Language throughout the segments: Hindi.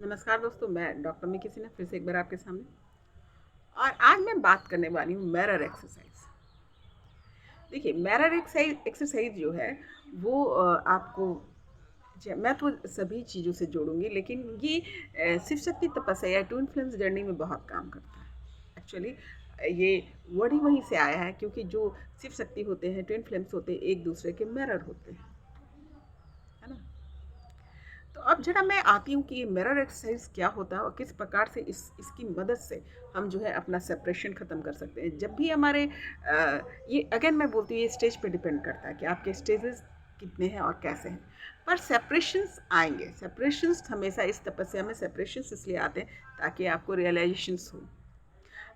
नमस्कार दोस्तों, मैं डॉक्टर मिकी सिन्हा फिर से एक बार आपके सामने। और आज मैं बात करने वाली हूँ मिरर एक्सरसाइज। देखिए, मिरर एक्सरसाइज एक्सरसाइज जो है वो आपको मैं तो सभी चीज़ों से जोड़ूंगी, लेकिन ये शिव शक्ति तपस्या या ट्विन फ्लेम्स जर्नी में बहुत काम करता है एक्चुअली। ये वर्ड ही वहीं से आया है, क्योंकि जो शिव शक्ति होते हैं, ट्विन फ्लेम्स होते हैं, एक दूसरे के मिरर होते हैं, है ना। तो अब जरा मैं आती हूँ कि ये मिरर एक्सरसाइज क्या होता है और किस प्रकार से इसकी मदद से हम जो है अपना सेपरेशन ख़त्म कर सकते हैं। जब भी हमारे ये अगेन मैं बोलती हूँ, ये स्टेज पे डिपेंड करता है कि आपके स्टेजेस कितने हैं और कैसे हैं, पर सेपरेशंस आएंगे। सेपरेशंस हमेशा इस तपस्या में सेपरेशंस इसलिए आते हैं ताकि आपको रियलाइजेशंस हो।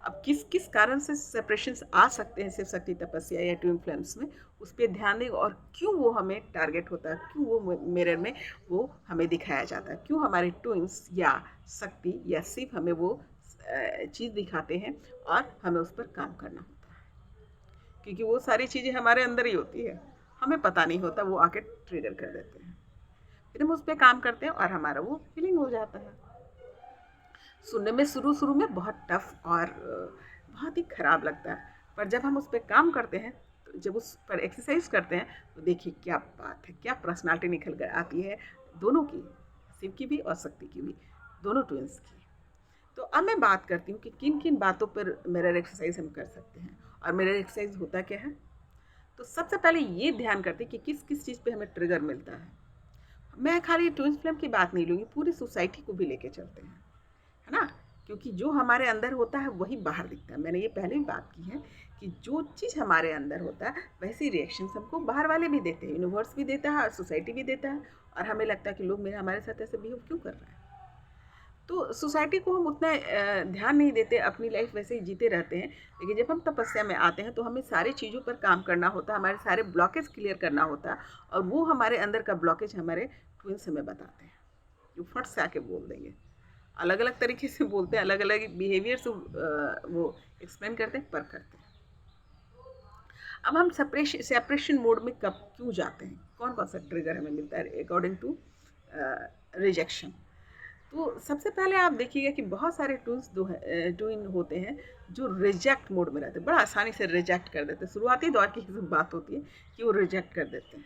अब किस किस कारण से सेपरेशंस आ सकते हैं शिव शक्ति तपस्या या ट्विन फ्लेम्स में, उस पर ध्यान दें। और क्यों वो हमें टारगेट होता है, क्यों वो मिरर में वो हमें दिखाया जाता है, क्यों हमारे ट्विंस या शक्ति या शिव हमें वो चीज़ दिखाते हैं और हमें उस पर काम करना होता है। क्योंकि वो सारी चीज़ें हमारे अंदर ही होती है, हमें पता नहीं होता, वो आके ट्रिगर कर देते हैं। फिर हम उस पर काम करते हैं और हमारा वो फीलिंग हो जाता है। सुनने में शुरू शुरू में बहुत टफ और बहुत ही ख़राब लगता है, पर जब हम उस पर काम करते हैं, तो जब उस पर एक्सरसाइज करते हैं, तो देखिए क्या बात है, क्या पर्सनालिटी निकल कर आती है दोनों की, शिव की भी और शक्ति की भी, दोनों ट्विंस की। तो अब मैं बात करती हूँ कि किन किन बातों पर मिरर एक्सरसाइज हम कर सकते हैं और मिरर एक्सरसाइज होता क्या है। तो सबसे पहले ये ध्यान करते हैं कि किस किस चीज़ पे हमें ट्रिगर मिलता है। मैं खाली ट्विन फ्लेम की बात नहीं लूँगी, पूरी सोसाइटी को भी लेके चलते हैं, है ना। क्योंकि जो हमारे अंदर होता है वही बाहर दिखता है। मैंने ये पहले भी बात की है कि जो चीज़ हमारे अंदर होता है वैसी रिएक्शन हमको बाहर वाले भी देते हैं, यूनिवर्स भी देता है और सोसाइटी भी देता है। और हमें लगता है कि लोग मेरे हमारे साथ ऐसे बिहेव क्यों कर रहे हैं। तो सोसाइटी को हम उतना ध्यान नहीं देते, अपनी लाइफ वैसे ही जीते रहते हैं। लेकिन जब हम तपस्या में आते हैं तो हमें सारी चीज़ों पर काम करना होता है, हमारे सारे ब्लॉकेज क्लियर करना होता है। और वो हमारे अंदर का ब्लॉकेज हमारे ट्विंस हमें बताते हैं, जो फट से आके बोल देंगे। अलग अलग तरीके से बोलते हैं, अलग अलग बिहेवियर से वो एक्सप्लेन करते हैं, पर करते हैं। अब हम सेपरेशन मोड में कब क्यों जाते हैं, कौन कौन सा ट्रिगर हमें मिलता है अकॉर्डिंग टू रिजेक्शन। तो सबसे पहले आप देखिएगा कि बहुत सारे टूल्स ट्विन होते हैं जो रिजेक्ट मोड में रहते हैं, बड़ा आसानी से रिजेक्ट कर देते हैं। शुरुआती दौर की बात होती है कि वो रिजेक्ट कर देते हैं।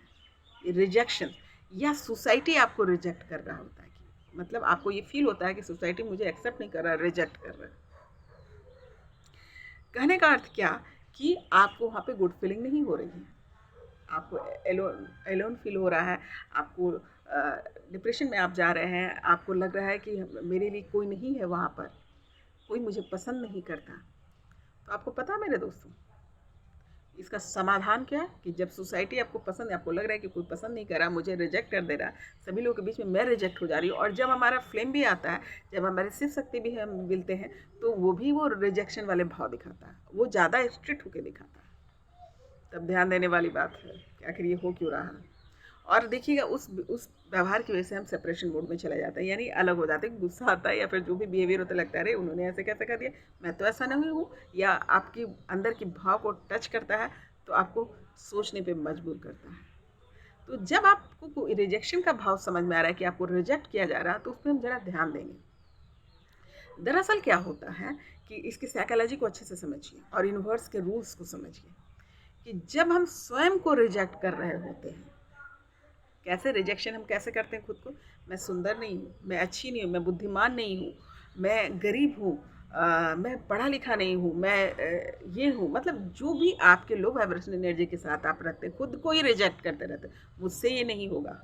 ये रिजेक्शन या सोसाइटी आपको रिजेक्ट कर रहा होता है, कि मतलब आपको ये फील होता है कि सोसाइटी मुझे एक्सेप्ट नहीं कर रहा, रिजेक्ट कर रहा है। कहने का अर्थ क्या, कि आपको वहाँ पे गुड फीलिंग नहीं हो रही है, आपको एलोन एलोन फील हो रहा है, आपको डिप्रेशन में आप जा रहे हैं, आपको लग रहा है कि मेरे लिए कोई नहीं है वहाँ पर, कोई मुझे पसंद नहीं करता। तो आपको पता है मेरे दोस्तों, इसका समाधान क्या है कि जब सोसाइटी आपको पसंद है, आपको लग रहा है कि कोई पसंद नहीं कर रहा, मुझे रिजेक्ट कर दे रहा, सभी लोगों के बीच में मैं रिजेक्ट हो जा रही हूँ। और जब हमारा फ्लेम भी आता है, जब हमारे शिव शक्ति भी हम मिलते हैं, तो वो भी वो रिजेक्शन वाले भाव दिखाता है, वो ज़्यादा स्ट्रिक्ट होकर दिखाता है। तब ध्यान देने वाली बात है कि आखिर ये हो क्यों रहा है। और देखिएगा उस व्यवहार की वजह से हम सेपरेशन मोड में चले जाते हैं, यानी अलग हो जाते हैं। गुस्सा आता है या फिर जो भी बिहेवियर होता है, लगता है अरे उन्होंने ऐसे कैसे कर दिया, मैं तो ऐसा नहीं हूँ। या आपकी अंदर की भाव को टच करता है, तो आपको सोचने पे मजबूर करता है। तो जब आपको रिजेक्शन का भाव समझ में आ रहा है कि आपको रिजेक्ट किया जा रहा है, तो उस पर हम ज़रा ध्यान देंगे। दरअसल क्या होता है कि इसकी साइकोलॉजी को अच्छे से समझिए और यूनिवर्स के रूल्स को समझिए, कि जब हम स्वयं को रिजेक्ट कर रहे होते हैं, कैसे रिजेक्शन हम कैसे करते हैं खुद को, मैं सुंदर नहीं हूँ, मैं अच्छी नहीं हूँ, मैं बुद्धिमान नहीं हूँ, मैं गरीब हूँ, मैं पढ़ा लिखा नहीं हूँ, मैं ये हूँ, मतलब जो भी आपके लो वाइब्रेशन एनर्जी के साथ आप रखते हैं, खुद को ही रिजेक्ट करते रहते हैं। मुझसे ये नहीं होगा,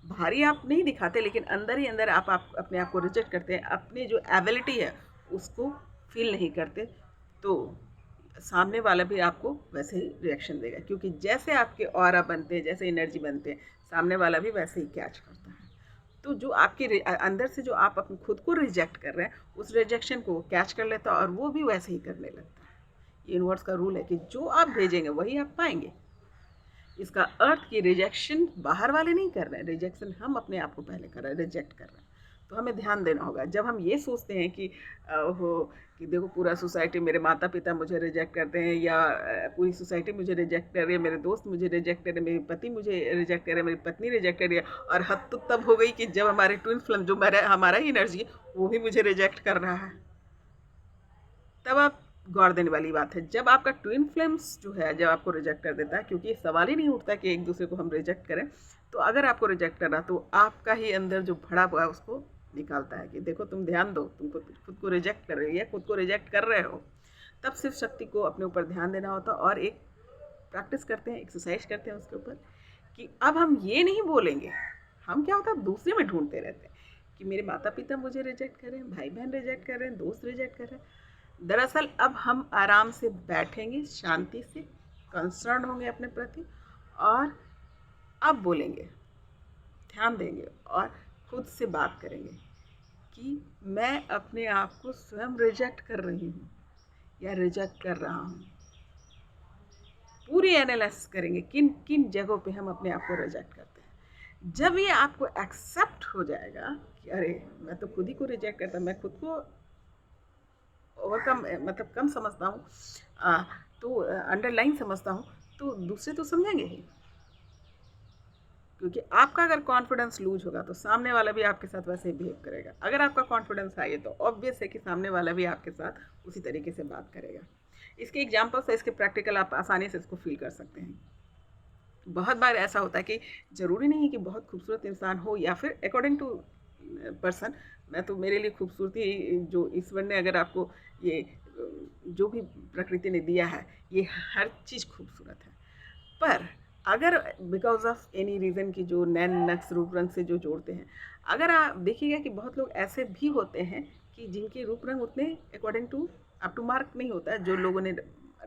भारी आप नहीं दिखाते, लेकिन अंदर ही अंदर आप अपने आप को रिजेक्ट करते हैं, अपनी जो एबिलिटी है उसको फील नहीं करते। तो सामने वाला भी आपको वैसे ही रिएक्शन देगा, क्योंकि जैसे आपके ऑरा बनते हैं, जैसे एनर्जी बनते हैं, सामने वाला भी वैसे ही कैच करता है। तो जो आपके अंदर से जो आप अपने खुद को रिजेक्ट कर रहे हैं, उस रिजेक्शन को कैच कर लेता है और वो भी वैसे ही करने लगता है। यूनिवर्स का रूल है कि जो आप भेजेंगे वही आप पाएंगे। इसका अर्थ कि रिजेक्शन बाहर वाले नहीं कर रहे हैं, रिजेक्शन हम अपने आप को पहले कर रहे हैं, रिजेक्ट कर रहे हैं। तो हमें ध्यान देना होगा। जब हम ये सोचते हैं कि हो कि देखो पूरा सोसाइटी, मेरे माता पिता मुझे रिजेक्ट करते हैं, या पूरी सोसाइटी मुझे रिजेक्ट कर रही है, मेरे दोस्त मुझे रिजेक्ट कर रहे हैं, मेरे पति मुझे रिजेक्ट कर रहे हैं, मेरी पत्नी रिजेक्ट कर रही है, और हद तो तब हो गई कि जब हमारे ट्विन फ्लेम जो हमारा ही एनर्जी है वो भी मुझे रिजेक्ट कर रहा है। तब आप गौर देने वाली बात है, जब आपका ट्विन फ्लेम्स जो है जब आपको रिजेक्ट कर देता है, क्योंकि ये सवाल ही नहीं उठता कि एक दूसरे को हम रिजेक्ट करें, तो अगर आपको रिजेक्ट कर रहा तो आपका ही अंदर जो भड़ा हुआ है उसको निकालता है कि देखो तुम ध्यान दो, तुमको खुद को रिजेक्ट कर रही है या खुद को रिजेक्ट कर रहे हो। तब सिर्फ शक्ति को अपने ऊपर ध्यान देना होता है, और एक प्रैक्टिस करते हैं, एक्सरसाइज करते हैं उसके ऊपर, कि अब हम ये नहीं बोलेंगे। हम क्या होता है दूसरे में ढूंढते रहते हैं कि मेरे माता पिता मुझे रिजेक्ट कर रहे हैं, भाई बहन रिजेक्ट कर रहे हैं, दोस्त रिजेक्ट कर रहे हैं। दरअसल अब हम आराम से बैठेंगे, शांति से कंसर्न होंगे अपने प्रति, और अब बोलेंगे, ध्यान देंगे और खुद से बात करेंगे कि मैं अपने आप को स्वयं रिजेक्ट कर रही हूँ या रिजेक्ट कर रहा हूँ। पूरी एनालाइसिस करेंगे किन किन जगहों पे हम अपने आप को रिजेक्ट करते हैं। जब ये आपको एक्सेप्ट हो जाएगा कि अरे मैं तो खुद ही को रिजेक्ट करता, मैं खुद को ओवरकम मतलब कम समझता हूँ, तो अंडरलाइन समझता हूँ, तो दूसरे तो समझेंगे ही। क्योंकि आपका अगर कॉन्फिडेंस लूज होगा तो सामने वाला भी आपके साथ वैसे ही बिहेव करेगा। अगर आपका कॉन्फिडेंस हाई है तो ऑब्वियस है कि सामने वाला भी आपके साथ उसी तरीके से बात करेगा। इसके एग्जाम्पल्स है, इसके प्रैक्टिकल आप आसानी से इसको फील कर सकते हैं। बहुत बार ऐसा होता है कि ज़रूरी नहीं है कि बहुत खूबसूरत इंसान हो, या फिर अकॉर्डिंग टू पर्सन, मैं तो मेरे लिए खूबसूरती जो ईश्वर ने अगर आपको ये जो भी प्रकृति ने दिया है, ये हर चीज़ खूबसूरत है। पर अगर बिकॉज ऑफ एनी रीज़न की जो नैन नक्स रूप रंग से जो जोड़ते हैं, अगर आप देखिएगा कि बहुत लोग ऐसे भी होते हैं कि जिनके रूप रंग उतने according to up to mark नहीं होता है जो लोगों ने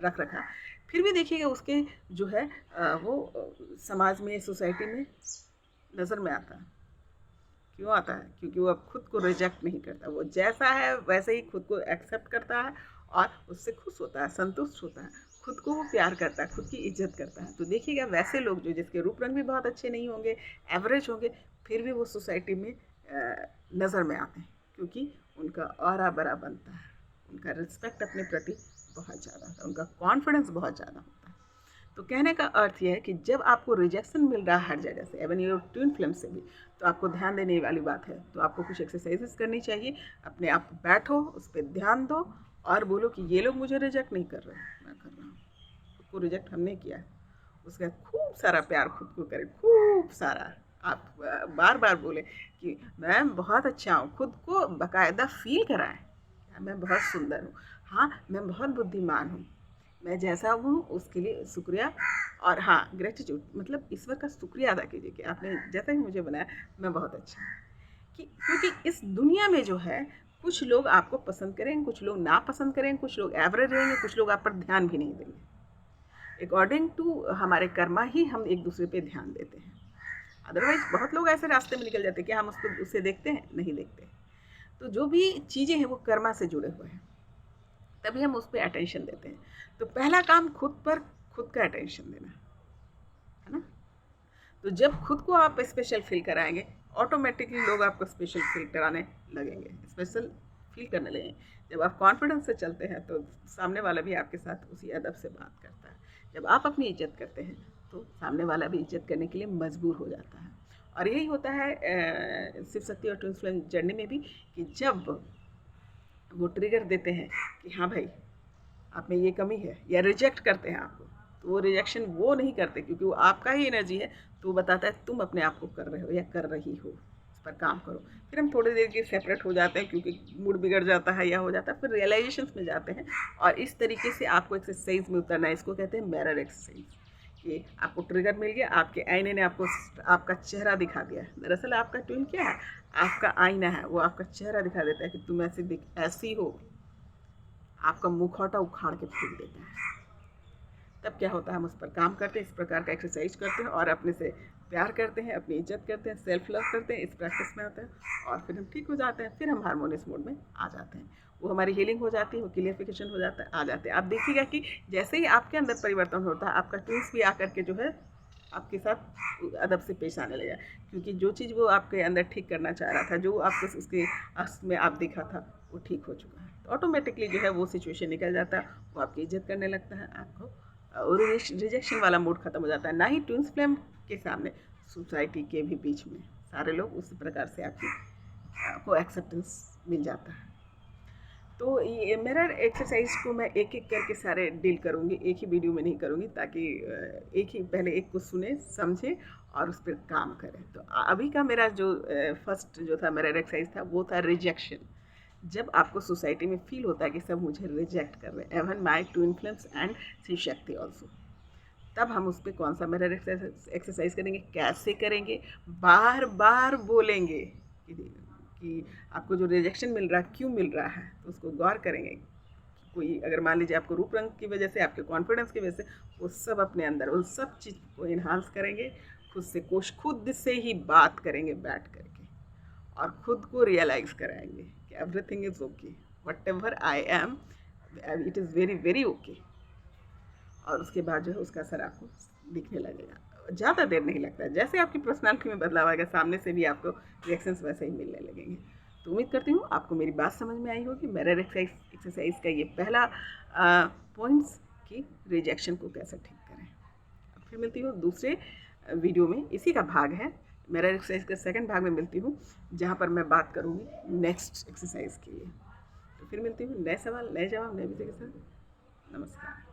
रख रखा, फिर भी देखिएगा उसके जो है वो समाज में, सोसाइटी में नज़र में आता है। क्यों आता है? क्योंकि वो अब खुद को रिजेक्ट नहीं करता, वो जैसा है वैसे ही खुद को एक्सेप्ट करता है और उससे खुश होता है, संतुष्ट होता है, खुद को वो प्यार करता है, खुद की इज्जत करता है। तो देखिएगा वैसे लोग जो जिसके रूप रंग भी बहुत अच्छे नहीं होंगे, एवरेज होंगे, फिर भी वो सोसाइटी में नज़र में आते हैं, क्योंकि उनका ऑरा बड़ा बनता है, उनका रिस्पेक्ट अपने प्रति बहुत ज़्यादा होता है, उनका कॉन्फिडेंस बहुत ज़्यादा होता है। तो कहने का अर्थ यह है कि जब आपको रिजेक्शन मिल रहा है हर जगह से, एवन योर ट्विन फ्लेम से भी, तो आपको ध्यान देने वाली बात है। तो आपको कुछ एक्सरसाइजेस करनी चाहिए, अपने आप बैठो, उस पर ध्यान दो और बोलो कि ये लोग मुझे रिजेक्ट नहीं कर रहे, मैं कर रहा हूँ। खुद को रिजेक्ट हमने किया है, उसका खूब सारा प्यार खुद को करें, खूब सारा। आप बार बार बोले कि मैं बहुत अच्छा हूँ, खुद को बाकायदा फील कराएं, मैं बहुत सुंदर हूँ, हाँ मैं बहुत बुद्धिमान हूँ, मैं जैसा हूँ उसके लिए शुक्रिया। और हाँ, ग्रेटिट्यूड मतलब ईश्वर का शुक्रिया अदा कीजिए कि आपने जैसा ही मुझे बनाया मैं बहुत अच्छा हूँ। क्योंकि इस दुनिया में जो है कुछ लोग आपको पसंद करेंगे, कुछ लोग ना पसंद करेंगे, कुछ लोग एवरेज रहेंगे, कुछ लोग आप पर ध्यान भी नहीं देंगे। अकॉर्डिंग टू हमारे कर्मा ही हम एक दूसरे पे ध्यान देते हैं। अदरवाइज बहुत लोग ऐसे रास्ते में निकल जाते हैं कि हम उसको उसे देखते हैं, नहीं देखते। तो जो भी चीज़ें हैं वो कर्मा से जुड़े हुए हैं, तभी हम उस पर अटेंशन देते हैं। तो पहला काम खुद पर खुद का अटेंशन देना है ना। तो जब खुद को आप स्पेशल फील कराएंगे, ऑटोमेटिकली लोग आपको स्पेशल फील कराने लगेंगे, स्पेशल फील करने लगेंगे। जब आप कॉन्फिडेंस से चलते हैं तो सामने वाला भी आपके साथ उसी अदब से बात करता है। जब आप अपनी इज्जत करते हैं तो सामने वाला भी इज्जत करने के लिए मजबूर हो जाता है। और यही होता है शिव शक्ति और ट्विन फ्लेम जर्नी में भी, कि जब वो ट्रिगर देते हैं कि हाँ भाई आप में ये कमी है, या रिजेक्ट करते हैं आपको, तो वो रिजेक्शन वो नहीं करते क्योंकि वो आपका ही एनर्जी है, तो वो बताता है तुम अपने आप को कर रहे हो या कर रही हो, इस पर काम करो। फिर हम थोड़ी देर के सेपरेट हो जाते हैं क्योंकि मूड बिगड़ जाता है या हो जाता है, फिर रियलाइजेशन में जाते हैं। और इस तरीके से आपको एक्सरसाइज में उतरना है, इसको कहते हैं मिरर एक्सरसाइज। कि आपको ट्रिगर मिल गया, आपके आईने ने आपको आपका चेहरा दिखा दिया। दरअसल आपका ट्विन क्या है? आपका आईना है, वो आपका चेहरा दिखा देता है कि तुम ऐसी हो, आपका मुखौटा उखाड़ के फेंक देता है। तब क्या होता है, हम उस पर काम करते हैं, इस प्रकार का एक्सरसाइज करते हैं और अपने से प्यार करते हैं, अपनी इज्जत करते हैं, सेल्फ लव करते हैं, इस प्रैक्टिस में होता है और फिर हम ठीक हो जाते हैं, फिर हम हार्मोनियस मोड में आ जाते हैं। वो हमारी हीलिंग हो जाती है, वो क्लियरिफिकेशन हो जाता है, आ जाते हैं। आप देखिएगा कि जैसे ही आपके अंदर परिवर्तन होता है, आपका ट्विंस भी आकर के जो है आपके साथ अदब से पेश आने लगा, क्योंकि जो चीज़ वो आपके अंदर ठीक करना चाह रहा था, जो आपको उसके अक्स में आप देखा था, वो ठीक हो चुका है। तो ऑटोमेटिकली जो है वो सिचुएशन निकल जाता है, वो आपकी इज्जत करने लगता है, आपको और रिजेक्शन वाला मूड खत्म हो जाता है। ना ही ट्विंस फ्लेम के सामने, सोसाइटी के भी बीच में सारे लोग उसी प्रकार से आपको एक्सेप्टेंस मिल जाता है। तो ये मिरर एक्सरसाइज को मैं एक एक करके सारे डील करूँगी, एक ही वीडियो में नहीं करूँगी, ताकि एक ही पहले एक को सुने समझे और उस पर काम करें। तो अभी का मेरा जो फर्स्ट जो था मिरर एक्सरसाइज था, वो था रिजेक्शन। जब आपको सोसाइटी में फील होता है कि सब मुझे रिजेक्ट कर रहे हैं, even my twin flames and Shiv Shakti also, तब हम उस पर कौन सा मिरर एक्सरसाइज करेंगे, कैसे करेंगे, बार बार बोलेंगे कि आपको जो रिजेक्शन मिल रहा है क्यों मिल रहा है, तो उसको गौर करेंगे। कोई अगर मान लीजिए आपको रूप रंग की वजह से, आपके कॉन्फिडेंस की वजह से, वो सब अपने अंदर उन सब चीज़ को इन्हांस करेंगे, खुद से ही बात करेंगे बैठ करके, और खुद को रियलाइज़ कराएंगे कि everything is okay, what ever I am, it is very very okay. और उसके बाद जो है उसका असर आपको दिखने लगेगा। ज़्यादा देर नहीं लगता है, जैसे आपकी पर्सनालिटी में बदलाव आएगा, सामने से भी आपको रिएक्शंस वैसे ही मिलने लगेंगे। तो उम्मीद करती हूँ आपको मेरी बात समझ में आई होगी। मिरर एक्सरसाइज का ये पहला पॉइंट्स कि रिजेक्शन को कैसे ठीक करें। अब फिर मिलती हूँ दूसरे वीडियो में, इसी का भाग है, मिरर एक्सरसाइज के सेकंड भाग में मिलती हूँ, जहाँ पर मैं बात करूँगी नेक्स्ट एक्सरसाइज के लिए। तो फिर मिलती हूँ नए सवाल, नए जवाब, नए विषय के साथ। नमस्कार।